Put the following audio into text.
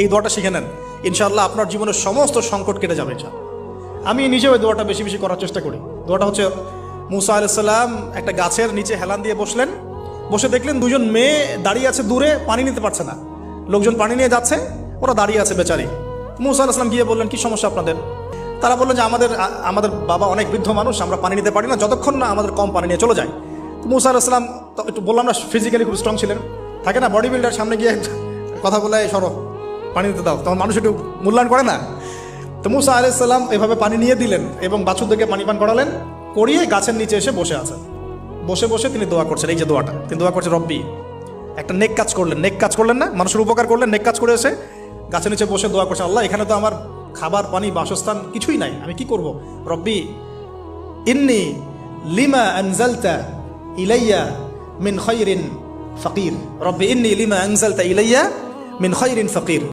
এই দোয়াটা শিখে নেন, ইনশাআল্লাহ আপনার জীবনের সমস্ত সংকট কেটে যাবে। আমি নিজেও এই দোয়াটা বেশি বেশি করার চেষ্টা করি। দোয়াটা হচ্ছে, মুসা আলাইহিস সালাম একটা গাছের নিচে হেলান দিয়ে বসলেন, বসে দেখলেন দুজন মেয়ে দাঁড়িয়ে আছে দূরে, পানি নিতে পারছে না, লোকজন পানি নিয়ে যাচ্ছে, ওরা দাঁড়িয়ে আছে বেচারি। মুসা আলাইহিস সালাম গিয়ে বললেন, কি সমস্যা আপনাদের? তারা বললেন যে আমাদের বাবা অনেক বৃদ্ধ মানুষ, আমরা পানি নিতে পারি না যতক্ষণ না আমাদের কম পানি নিয়ে চলে যায়। তো মুসা আলাইহিস সালাম একটু বললাম না, ফিজিক্যালি খুব স্ট্রং ছিলেন, থাকে না বডি বিল্ডার, সামনে গিয়ে কথা বলে সরো পানি দিতে দাও, তখন মানুষ একটু মূল্যায়ন করে না। তো মুসা আলাইহিস সালাম এভাবে পানি নিয়ে দিলেন এবং বাছুরদেরকে পানি পান করালেন, করিয়ে গাছের নিচে এসে বসে আছেন। বসে বসে তিনি দোয়া করছেন, এই যে দোয়াটা তিনি দোয়া করছেন, রব্বি, একটা নেক কাজ করলেন না, মানুষের উপকার করলেন, নেক কাজ করে এসে গাছের নিচে বসে দোয়া করছেন, আল্লাহ এখানে তো আমার খাবার পানি বাসস্থান কিছুই নাই, আমি কি করব? রব্বি ইন্নি লিমা আনজালতা ইলাইয়া মিন খায়রিন ফাকির, রব্বি ইন্নি লিমা আনজালতা ইলাইয়া মিন খায়রিন ফাকির।